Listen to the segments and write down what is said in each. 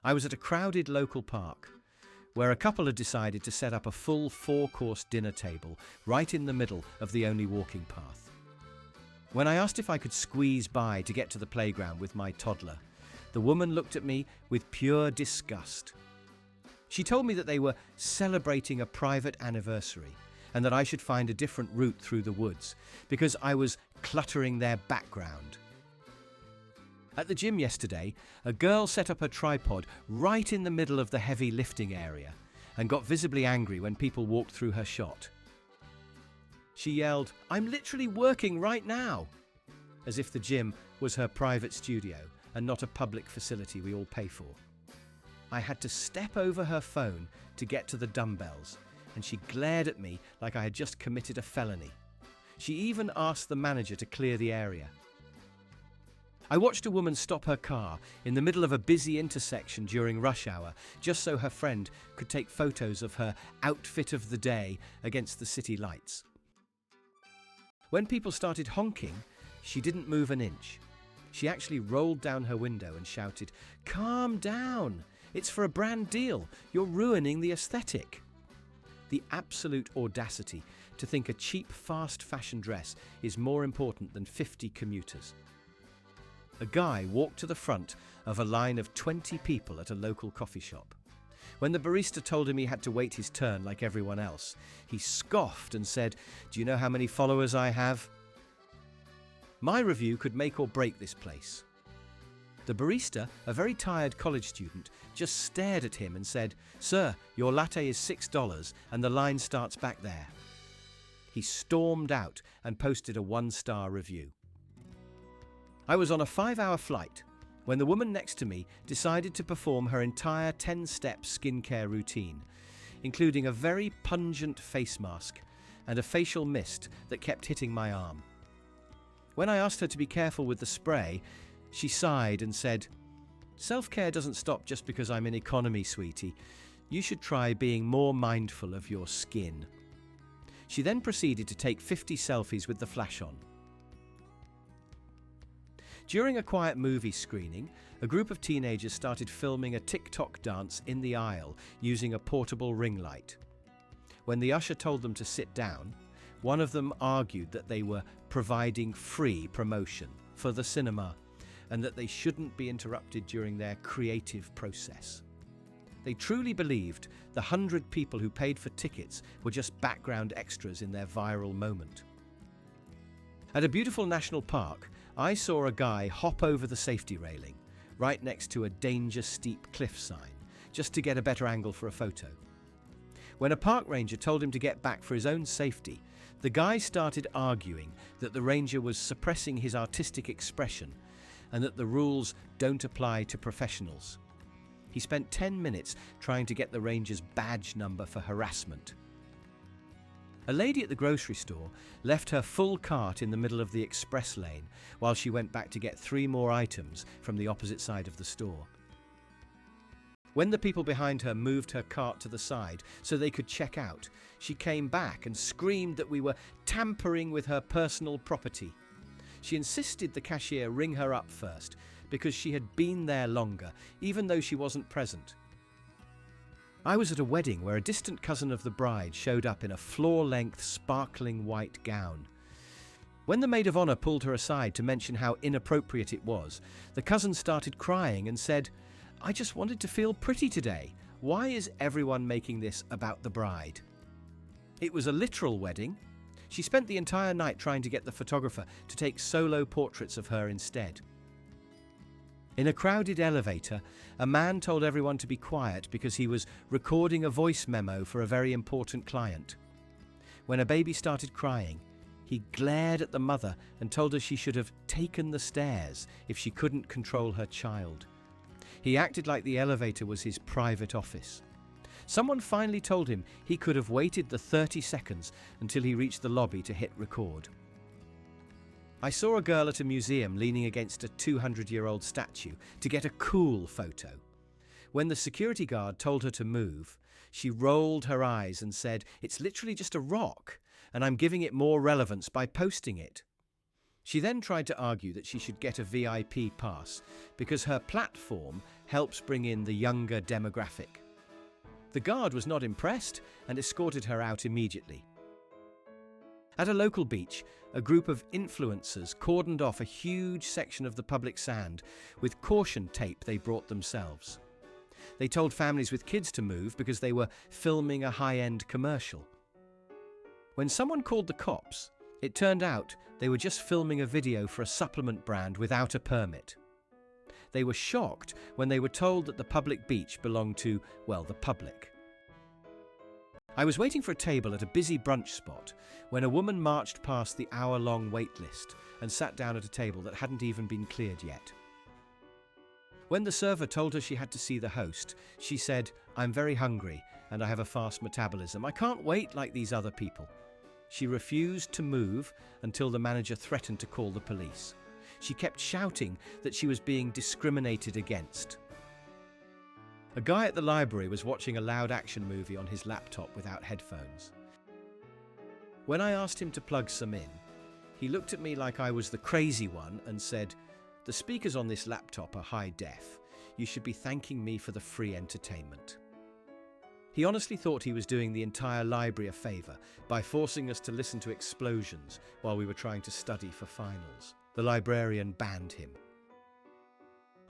I was at a crowded local park where a couple had decided to set up a full 4-course dinner table right in the middle of the only walking path. When I asked if I could squeeze by to get to the playground with my toddler, the woman looked at me with pure disgust. She told me that they were celebrating a private anniversary and that I should find a different route through the woods because I was cluttering their background. At the gym yesterday, a girl set up her tripod right in the middle of the heavy lifting area and got visibly angry when people walked through her shot. She yelled, "I'm literally working right now," as if the gym was her private studio and not a public facility we all pay for. I had to step over her phone to get to the dumbbells, and she glared at me like I had just committed a felony. She even asked the manager to clear the area. I watched a woman stop her car in the middle of a busy intersection during rush hour just so her friend could take photos of her outfit of the day against the city lights. When people started honking, she didn't move an inch. She actually rolled down her window and shouted, "Calm down! It's for a brand deal. You're ruining the aesthetic." The absolute audacity to think a cheap fast fashion dress is more important than 50 commuters. A guy walked to the front of a line of 20 people at a local coffee shop. When the barista told him he had to wait his turn like everyone else, he scoffed and said, "Do you know how many followers I have?" My review could make or break this place. The barista, a very tired college student, just stared at him and said, "Sir, your latte is $6 and the line starts back there." He stormed out and posted a 1-star review. I was on a 5-hour flight when the woman next to me decided to perform her entire 10-step skincare routine, including a very pungent face mask and a facial mist that kept hitting my arm. When I asked her to be careful with the spray, she sighed and said, "Self-care doesn't stop just because I'm in economy, sweetie. You should try being more mindful of your skin." She then proceeded to take 50 selfies with the flash on. During a quiet movie screening, a group of teenagers started filming a TikTok dance in the aisle using a portable ring light. When the usher told them to sit down, one of them argued that they were providing free promotion for the cinema and that they shouldn't be interrupted during their creative process. They truly believed the 100 people who paid for tickets were just background extras in their viral moment. At a beautiful national park, I saw a guy hop over the safety railing right next to a danger steep cliff sign just to get a better angle for a photo. When a park ranger told him to get back for his own safety, the guy started arguing that the ranger was suppressing his artistic expression and that the rules don't apply to professionals. He spent 10 minutes trying to get the ranger's badge number for harassment. A lady at the grocery store left her full cart in the middle of the express lane while she went back to get 3 more items from the opposite side of the store. When the people behind her moved her cart to the side so they could check out, she came back and screamed that we were tampering with her personal property. She insisted the cashier ring her up first because she had been there longer, even though she wasn't present. I was at a wedding where a distant cousin of the bride showed up in a floor-length, sparkling white gown. When the maid of honor pulled her aside to mention how inappropriate it was, the cousin started crying and said, "I just wanted to feel pretty today. Why is everyone making this about the bride?" It was a literal wedding. She spent the entire night trying to get the photographer to take solo portraits of her instead. In a crowded elevator, a man told everyone to be quiet because he was recording a voice memo for a very important client. When a baby started crying, he glared at the mother and told her she should have taken the stairs if she couldn't control her child. He acted like the elevator was his private office. Someone finally told him he could have waited the 30 seconds until he reached the lobby to hit record. I saw a girl at a museum leaning against a 200-year-old statue to get a cool photo. When the security guard told her to move, she rolled her eyes and said, "It's literally just a rock, and I'm giving it more relevance by posting it." She then tried to argue that she should get a VIP pass because her platform helps bring in the younger demographic. The guard was not impressed and escorted her out immediately. At a local beach, a group of influencers cordoned off a huge section of the public sand with caution tape they brought themselves. They told families with kids to move because they were filming a high-end commercial. When someone called the cops, it turned out they were just filming a video for a supplement brand without a permit. They were shocked when they were told that the public beach belonged to, well, the public. I was waiting for a table at a busy brunch spot when a woman marched past the hour-long wait list and sat down at a table that hadn't even been cleared yet. When the server told her she had to see the host, she said, "I'm very hungry and I have a fast metabolism. I can't wait like these other people." She refused to move until the manager threatened to call the police. She kept shouting that she was being discriminated against. A guy at the library was watching a loud action movie on his laptop without headphones. When I asked him to plug some in, he looked at me like I was the crazy one and said, "The speakers on this laptop are high def. You should be thanking me for the free entertainment." He honestly thought he was doing the entire library a favour by forcing us to listen to explosions while we were trying to study for finals. The librarian banned him.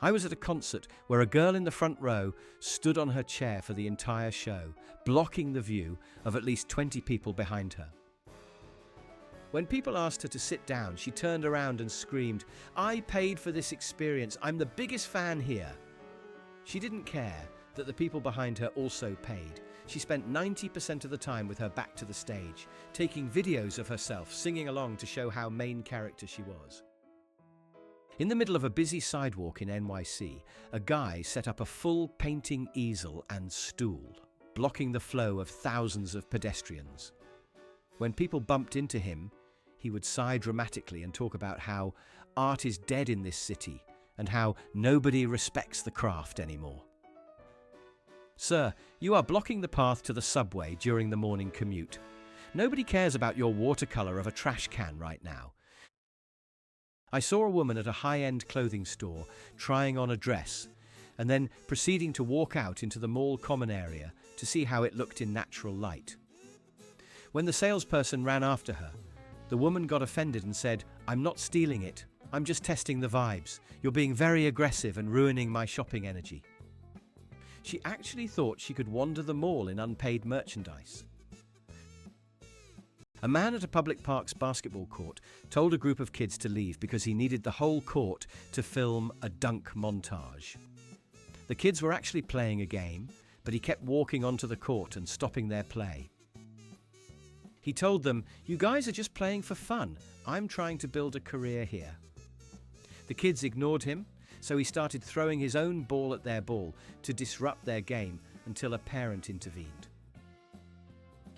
I was at a concert where a girl in the front row stood on her chair for the entire show, blocking the view of at least 20 people behind her. When people asked her to sit down, she turned around and screamed, "I paid for this experience. I'm the biggest fan here." She didn't care that the people behind her also paid. She spent 90% of the time with her back to the stage, taking videos of herself singing along to show how main character she was. In the middle of a busy sidewalk in NYC, a guy set up a full painting easel and stool, blocking the flow of thousands of pedestrians. When people bumped into him, he would sigh dramatically and talk about how art is dead in this city and how nobody respects the craft anymore. "Sir, you are blocking the path to the subway during the morning commute. Nobody cares about your watercolour of a trash can right now." I saw a woman at a high-end clothing store trying on a dress and then proceeding to walk out into the mall common area to see how it looked in natural light. When the salesperson ran after her, the woman got offended and said, "I'm not stealing it. I'm just testing the vibes. You're being very aggressive and ruining my shopping energy." She actually thought she could wander the mall in unpaid merchandise. A man at a public park's basketball court told a group of kids to leave because he needed the whole court to film a dunk montage. The kids were actually playing a game, but he kept walking onto the court and stopping their play. He told them, "You guys are just playing for fun. I'm trying to build a career here." The kids ignored him, so he started throwing his own ball at their ball to disrupt their game until a parent intervened.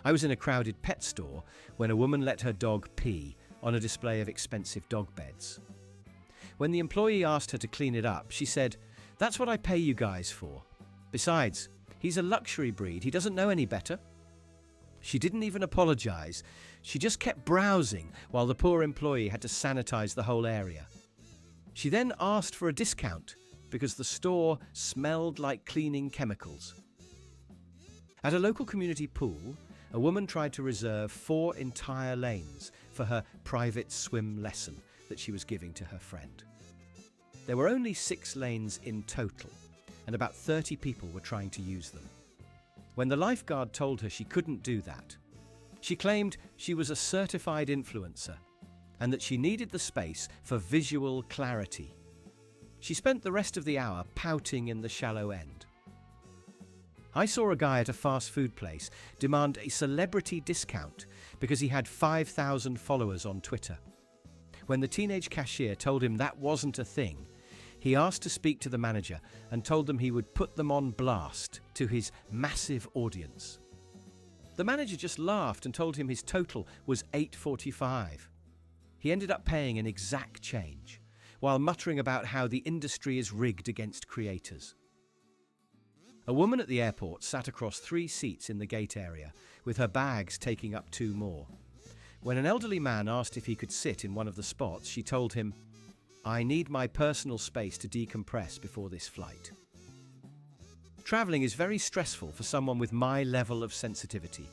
I was in a crowded pet store when a woman let her dog pee on a display of expensive dog beds. When the employee asked her to clean it up, she said, "That's what I pay you guys for. Besides, he's a luxury breed. He doesn't know any better." She didn't even apologize. She just kept browsing while the poor employee had to sanitize the whole area. She then asked for a discount because the store smelled like cleaning chemicals. At a local community pool, a woman tried to reserve 4 entire lanes for her private swim lesson that she was giving to her friend. There were only 6 lanes in total, and about 30 people were trying to use them. When the lifeguard told her she couldn't do that, she claimed she was a certified influencer and that she needed the space for visual clarity. She spent the rest of the hour pouting in the shallow end. I saw a guy at a fast food place demand a celebrity discount because he had 5,000 followers on Twitter. When the teenage cashier told him that wasn't a thing, he asked to speak to the manager and told them he would put them on blast to his massive audience. The manager just laughed and told him his total was $8.45. He ended up paying an exact change, while muttering about how the industry is rigged against creators. A woman at the airport sat across 3 seats in the gate area, with her bags taking up 2 more. When an elderly man asked if he could sit in one of the spots, she told him, "I need my personal space to decompress before this flight." Traveling is very stressful for someone with my level of sensitivity.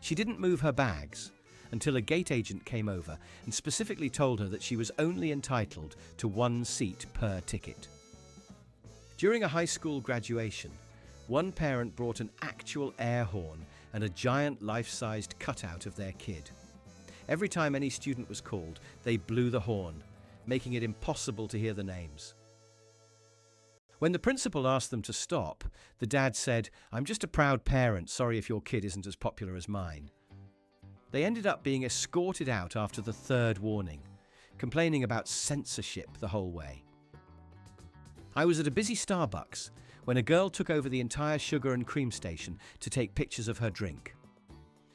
She didn't move her bags until a gate agent came over and specifically told her that she was only entitled to one seat per ticket. During a high school graduation, one parent brought an actual air horn and a giant life-sized cutout of their kid. Every time any student was called, they blew the horn, making it impossible to hear the names. When the principal asked them to stop, the dad said, "I'm just a proud parent, sorry if your kid isn't as popular as mine." They ended up being escorted out after the third warning, complaining about censorship the whole way. I was at a busy Starbucks when a girl took over the entire sugar and cream station to take pictures of her drink.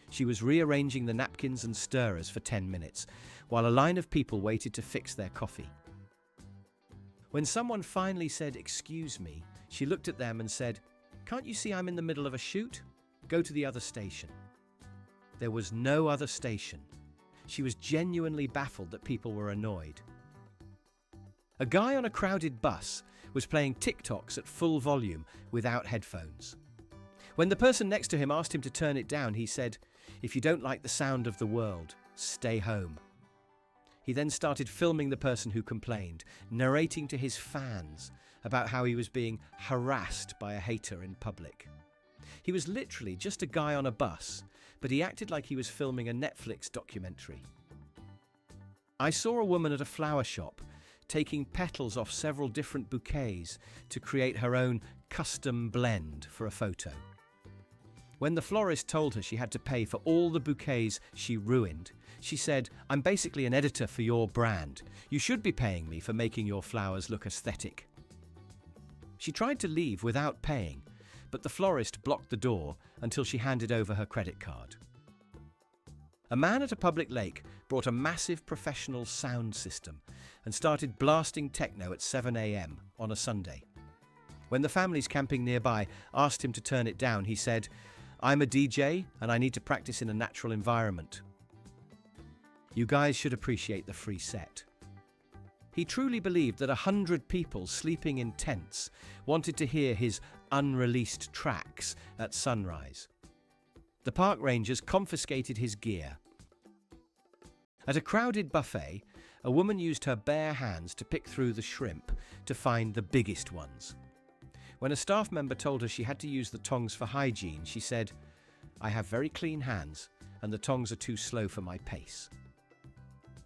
She was rearranging the napkins and stirrers for 10 minutes, while a line of people waited to fix their coffee. When someone finally said, "Excuse me," she looked at them and said, "Can't you see I'm in the middle of a shoot? Go to the other station." There was no other station. She was genuinely baffled that people were annoyed. A guy on a crowded bus was playing TikToks at full volume without headphones. When the person next to him asked him to turn it down, he said, "If you don't like the sound of the world, stay home." He then started filming the person who complained, narrating to his fans about how he was being harassed by a hater in public. He was literally just a guy on a bus, but he acted like he was filming a Netflix documentary. I saw a woman at a flower shop taking petals off several different bouquets to create her own custom blend for a photo. When the florist told her she had to pay for all the bouquets she ruined, she said, "I'm basically an editor for your brand. You should be paying me for making your flowers look aesthetic." She tried to leave without paying, but the florist blocked the door until she handed over her credit card. A man at a public lake brought a massive professional sound system and started blasting techno at 7 a.m. on a Sunday. When the families camping nearby asked him to turn it down, he said, "I'm a DJ and I need to practice in a natural environment. You guys should appreciate the free set." He truly believed that 100 people sleeping in tents wanted to hear his unreleased tracks at sunrise. The park rangers confiscated his gear. At a crowded buffet, a woman used her bare hands to pick through the shrimp to find the biggest ones. When a staff member told her she had to use the tongs for hygiene, she said, "I have very clean hands and the tongs are too slow for my pace."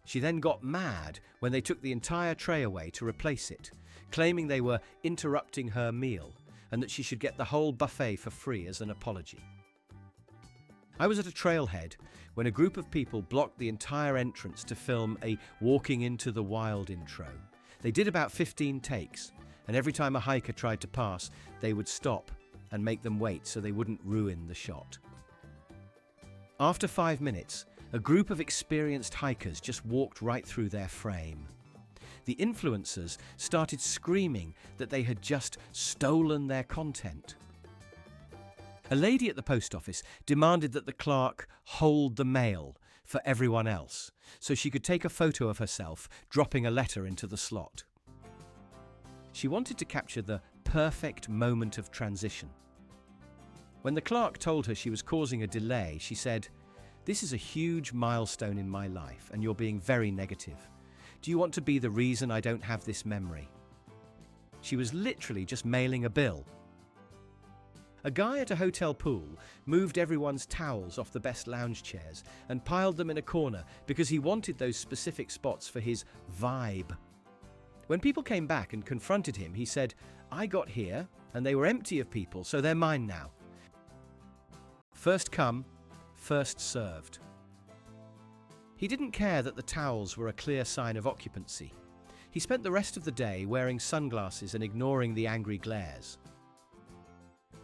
She then got mad when they took the entire tray away to replace it, claiming they were interrupting her meal and that she should get the whole buffet for free as an apology. I was at a trailhead when a group of people blocked the entire entrance to film a Walking into the Wild intro. They did about 15 takes, and every time a hiker tried to pass, they would stop and make them wait so they wouldn't ruin the shot. After 5 minutes, a group of experienced hikers just walked right through their frame. The influencers started screaming that they had just stolen their content. A lady at the post office demanded that the clerk hold the mail for everyone else so she could take a photo of herself dropping a letter into the slot. She wanted to capture the perfect moment of transition. When the clerk told her she was causing a delay, she said, "This is a huge milestone in my life and you're being very negative. Do you want to be the reason I don't have this memory?" She was literally just mailing a bill. A guy at a hotel pool moved everyone's towels off the best lounge chairs and piled them in a corner because he wanted those specific spots for his vibe. When people came back and confronted him, he said, "I got here and they were empty of people, so they're mine now. First come, first served." He didn't care that the towels were a clear sign of occupancy. He spent the rest of the day wearing sunglasses and ignoring the angry glares.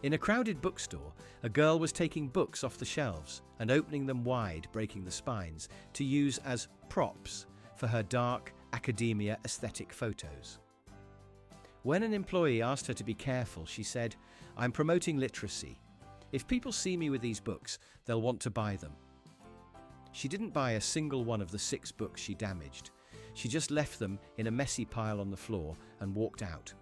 In a crowded bookstore, a girl was taking books off the shelves and opening them wide, breaking the spines, to use as props for her dark academia aesthetic photos. When an employee asked her to be careful, she said, "I'm promoting literacy. If people see me with these books, they'll want to buy them." She didn't buy a single one of the 6 books she damaged. She just left them in a messy pile on the floor and walked out.